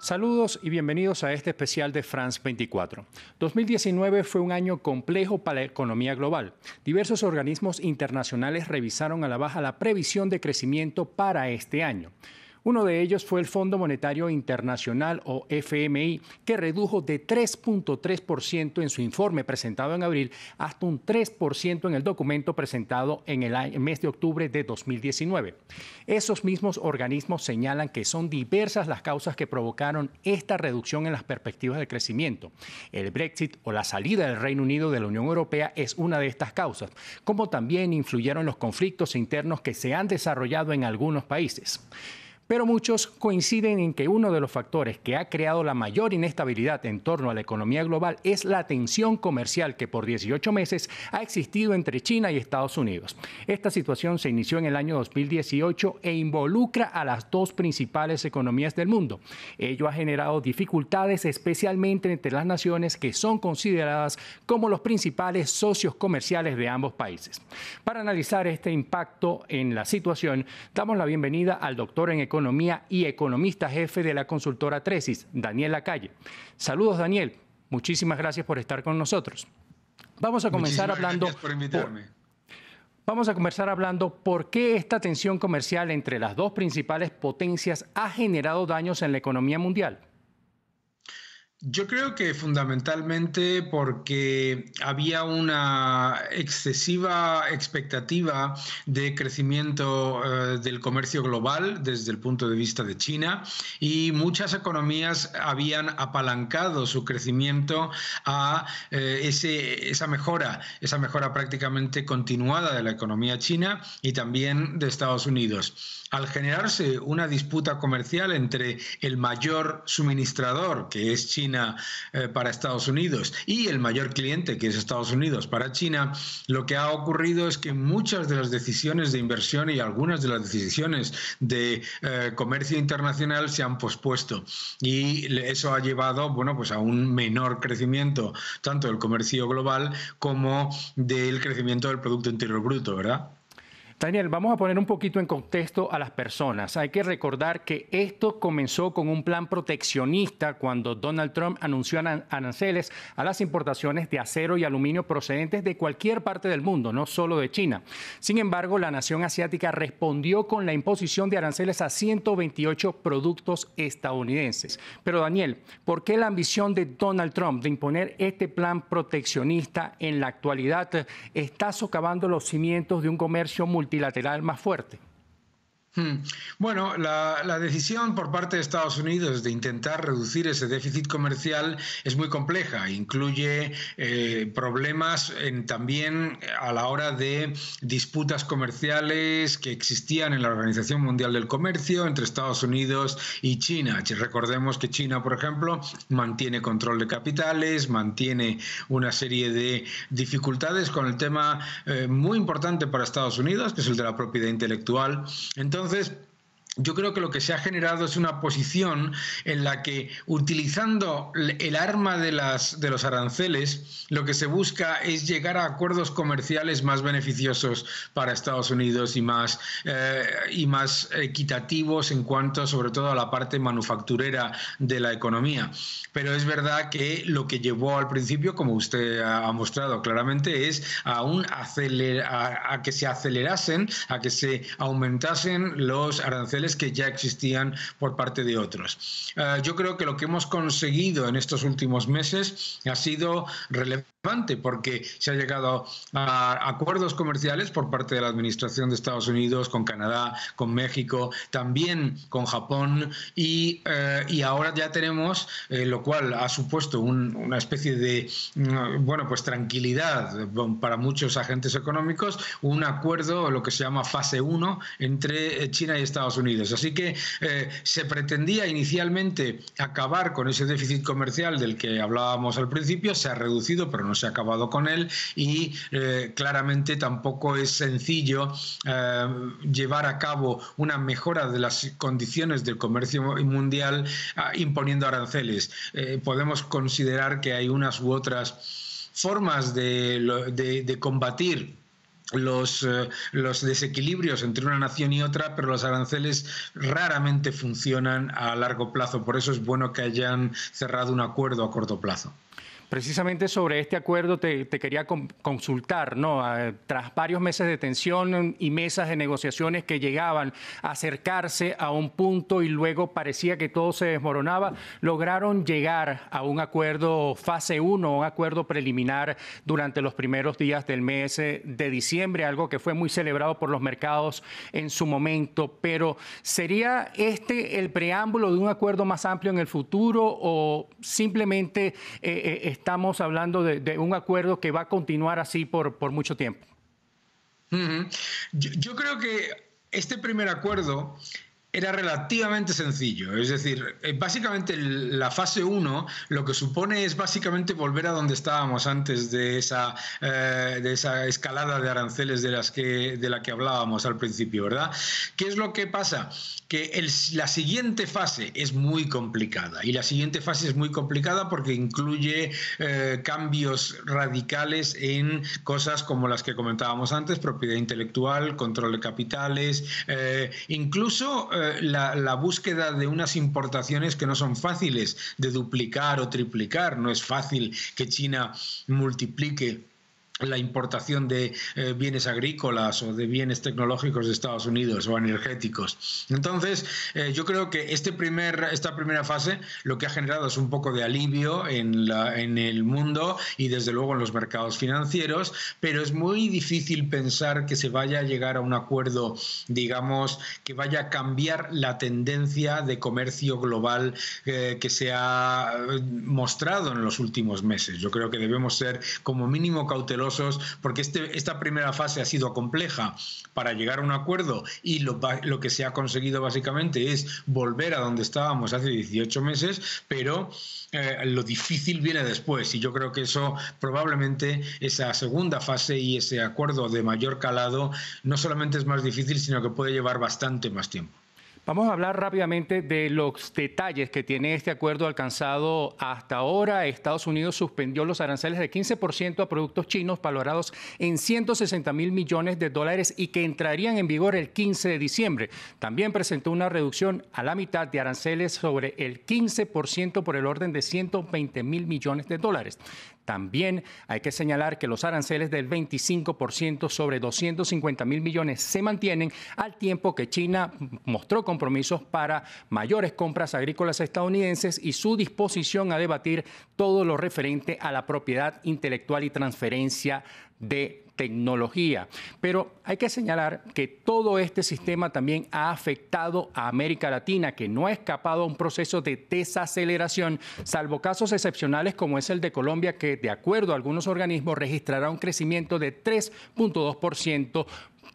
Saludos y bienvenidos a este especial de France 24. 2019 fue un año complejo para la economía global. Diversos organismos internacionales revisaron a la baja la previsión de crecimiento para este año. Uno de ellos fue el Fondo Monetario Internacional, o FMI, que redujo de 3.3% en su informe presentado en abril hasta un 3% en el documento presentado en el mes de octubre de 2019. Esos mismos organismos señalan que son diversas las causas que provocaron esta reducción en las perspectivas de crecimiento. El Brexit o la salida del Reino Unido de la Unión Europea es una de estas causas, como también influyeron los conflictos internos que se han desarrollado en algunos países. Pero muchos coinciden en que uno de los factores que ha creado la mayor inestabilidad en torno a la economía global es la tensión comercial que por 18 meses ha existido entre China y Estados Unidos. Esta situación se inició en el año 2018 e involucra a las dos principales economías del mundo. Ello ha generado dificultades especialmente entre las naciones que son consideradas como los principales socios comerciales de ambos países. Para analizar este impacto en la situación, damos la bienvenida al doctor en Economía y economista jefe de la consultora Tresis, Daniel Lacalle. Saludos, Daniel. Muchísimas gracias por estar con nosotros. Vamos a comenzar hablando por qué esta tensión comercial entre las dos principales potencias ha generado daños en la economía mundial. Yo creo que fundamentalmente porque había una excesiva expectativa de crecimiento del comercio global desde el punto de vista de China, y muchas economías habían apalancado su crecimiento a esa mejora prácticamente continuada de la economía china y también de Estados Unidos. Al generarse una disputa comercial entre el mayor suministrador, que es China, para Estados Unidos, y el mayor cliente, que es Estados Unidos, para China, lo que ha ocurrido es que muchas de las decisiones de inversión y algunas de las decisiones de comercio internacional se han pospuesto, y eso ha llevado, bueno, pues a un menor crecimiento tanto del comercio global como del crecimiento del Producto Interior Bruto, ¿verdad? Daniel, vamos a poner un poquito en contexto a las personas. Hay que recordar que esto comenzó con un plan proteccionista cuando Donald Trump anunció aranceles a las importaciones de acero y aluminio procedentes de cualquier parte del mundo, no solo de China. Sin embargo, la nación asiática respondió con la imposición de aranceles a 128 productos estadounidenses. Pero Daniel, ¿por qué la ambición de Donald Trump de imponer este plan proteccionista en la actualidad está socavando los cimientos de un comercio multilateral más fuerte? Bueno, la decisión por parte de Estados Unidos de intentar reducir ese déficit comercial es muy compleja. Incluye problemas también a la hora de disputas comerciales que existían en la Organización Mundial del Comercio entre Estados Unidos y China. Recordemos que China, por ejemplo, mantiene control de capitales, mantiene una serie de dificultades con el tema muy importante para Estados Unidos, que es el de la propiedad intelectual. Entonces, yo creo que lo que se ha generado es una posición en la que, utilizando el arma de los aranceles, lo que se busca es llegar a acuerdos comerciales más beneficiosos para Estados Unidos y más equitativos en cuanto, sobre todo, a la parte manufacturera de la economía. Pero es verdad que lo que llevó al principio, como usted ha mostrado claramente, es a que se acelerasen, a que se aumentasen los aranceles que ya existían por parte de otros. Yo creo que lo que hemos conseguido en estos últimos meses ha sido relevante, porque se ha llegado a acuerdos comerciales por parte de la Administración de Estados Unidos con Canadá, con México, también con Japón, y ahora ya tenemos, lo cual ha supuesto una especie de tranquilidad para muchos agentes económicos, un acuerdo, lo que se llama fase 1, entre China y Estados Unidos. Así que se pretendía inicialmente acabar con ese déficit comercial del que hablábamos al principio. Se ha reducido, pero no se ha acabado con él, y claramente tampoco es sencillo llevar a cabo una mejora de las condiciones del comercio mundial imponiendo aranceles. Podemos considerar que hay unas u otras formas de combatir los desequilibrios entre una nación y otra, pero los aranceles raramente funcionan a largo plazo. Por eso es bueno que hayan cerrado un acuerdo a corto plazo. Precisamente sobre este acuerdo te quería consultar, ¿no? Tras varios meses de tensión y mesas de negociaciones que llegaban a acercarse a un punto y luego parecía que todo se desmoronaba, lograron llegar a un acuerdo fase 1, un acuerdo preliminar durante los primeros días del mes de diciembre, algo que fue muy celebrado por los mercados en su momento. Pero ¿sería este el preámbulo de un acuerdo más amplio en el futuro o simplemente estamos hablando de un acuerdo que va a continuar así por mucho tiempo? Yo creo que este primer acuerdo era relativamente sencillo, es decir, básicamente la fase 1 lo que supone es básicamente volver a donde estábamos antes de esa escalada de aranceles de la que hablábamos al principio, ¿verdad? ¿Qué es lo que pasa? Que la siguiente fase es muy complicada, y la siguiente fase es muy complicada porque incluye cambios radicales en cosas como las que comentábamos antes: propiedad intelectual, control de capitales, incluso la búsqueda de unas importaciones que no son fáciles de duplicar o triplicar. No es fácil que China multiplique la importación de bienes agrícolas o de bienes tecnológicos de Estados Unidos o energéticos. Entonces, yo creo que esta primera fase lo que ha generado es un poco de alivio en el mundo y desde luego en los mercados financieros, pero es muy difícil pensar que se vaya a llegar a un acuerdo, digamos, que vaya a cambiar la tendencia de comercio global que se ha mostrado en los últimos meses. Yo creo que debemos ser como mínimo cautelosos, porque esta primera fase ha sido compleja para llegar a un acuerdo, y lo que se ha conseguido básicamente es volver a donde estábamos hace 18 meses, pero lo difícil viene después, y yo creo que eso probablemente, esa segunda fase y ese acuerdo de mayor calado, no solamente es más difícil, sino que puede llevar bastante más tiempo. Vamos a hablar rápidamente de los detalles que tiene este acuerdo alcanzado hasta ahora. Estados Unidos suspendió los aranceles de 15% a productos chinos valorados en 160.000 millones de dólares y que entrarían en vigor el 15 de diciembre. También presentó una reducción a la mitad de aranceles sobre el 15% por el orden de 120.000 millones de dólares. También hay que señalar que los aranceles del 25% sobre 250.000 millones se mantienen, al tiempo que China mostró compromisos para mayores compras agrícolas estadounidenses y su disposición a debatir todo lo referente a la propiedad intelectual y transferencia de tecnología. Pero hay que señalar que todo este sistema también ha afectado a América Latina, que no ha escapado a un proceso de desaceleración, salvo casos excepcionales como es el de Colombia, que de acuerdo a algunos organismos registrará un crecimiento de 3.2%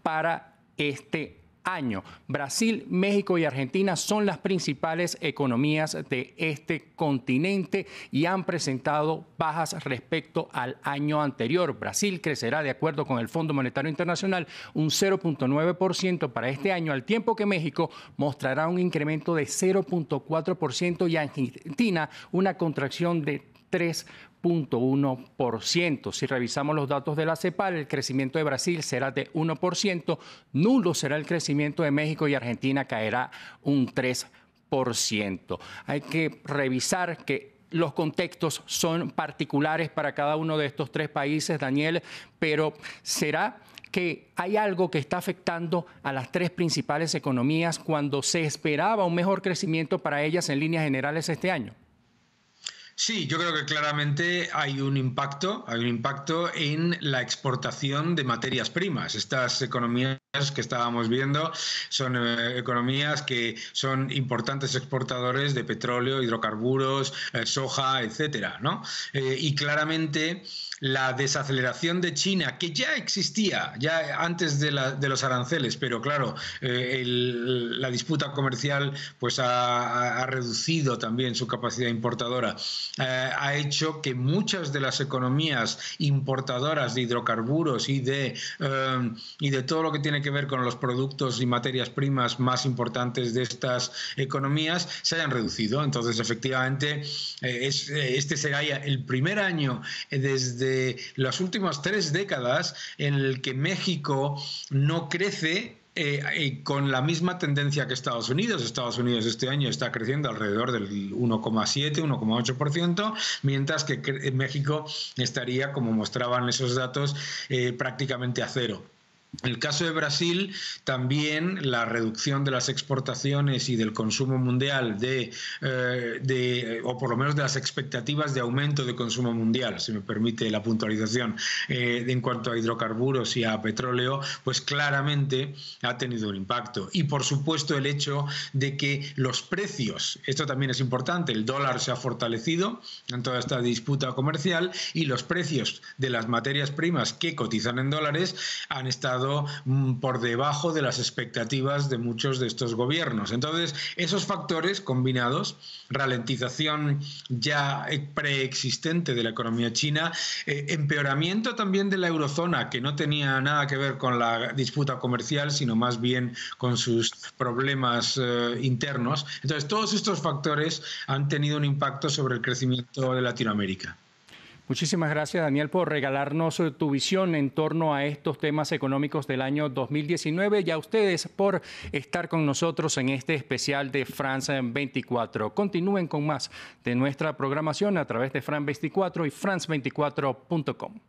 para este año. Brasil, México y Argentina son las principales economías de este continente y han presentado bajas respecto al año anterior. Brasil crecerá, de acuerdo con el Fondo Monetario Internacional, un 0.9% para este año, al tiempo que México mostrará un incremento de 0.4% y Argentina una contracción de 3.1%. Si revisamos los datos de la CEPAL, el crecimiento de Brasil será de 1%, nulo será el crecimiento de México y Argentina caerá un 3%. Hay que revisar que los contextos son particulares para cada uno de estos tres países, Daniel, pero ¿será que hay algo que está afectando a las tres principales economías cuando se esperaba un mejor crecimiento para ellas en líneas generales este año? Sí, yo creo que claramente hay un impacto en la exportación de materias primas. Estas economías que estábamos viendo son economías que son importantes exportadores de petróleo, hidrocarburos, soja, etcétera, ¿no? Y claramente la desaceleración de China, que ya existía ya antes de los aranceles, pero claro, la disputa comercial pues ha reducido también su capacidad importadora, ha hecho que muchas de las economías importadoras de hidrocarburos y de todo lo que tiene que ver con los productos y materias primas más importantes de estas economías se hayan reducido. Entonces, efectivamente, este será ya el primer año desde desde las últimas 3 décadas en el que México no crece con la misma tendencia que Estados Unidos. Estados Unidos este año está creciendo alrededor del 1,7, 1,8%, mientras que México estaría, como mostraban esos datos, prácticamente a cero. En el caso de Brasil, también la reducción de las exportaciones y del consumo mundial, o por lo menos de las expectativas de aumento de consumo mundial, si me permite la puntualización, en cuanto a hidrocarburos y a petróleo, pues claramente ha tenido un impacto. Y por supuesto el hecho de que los precios, esto también es importante, el dólar se ha fortalecido en toda esta disputa comercial y los precios de las materias primas que cotizan en dólares han estado por debajo de las expectativas de muchos de estos gobiernos. Entonces, esos factores combinados, ralentización ya preexistente de la economía china, empeoramiento también de la eurozona, que no tenía nada que ver con la disputa comercial, sino más bien con sus problemas internos. Entonces, todos estos factores han tenido un impacto sobre el crecimiento de Latinoamérica. Muchísimas gracias, Daniel, por regalarnos tu visión en torno a estos temas económicos del año 2019 y a ustedes por estar con nosotros en este especial de France 24. Continúen con más de nuestra programación a través de France 24 y France24.com.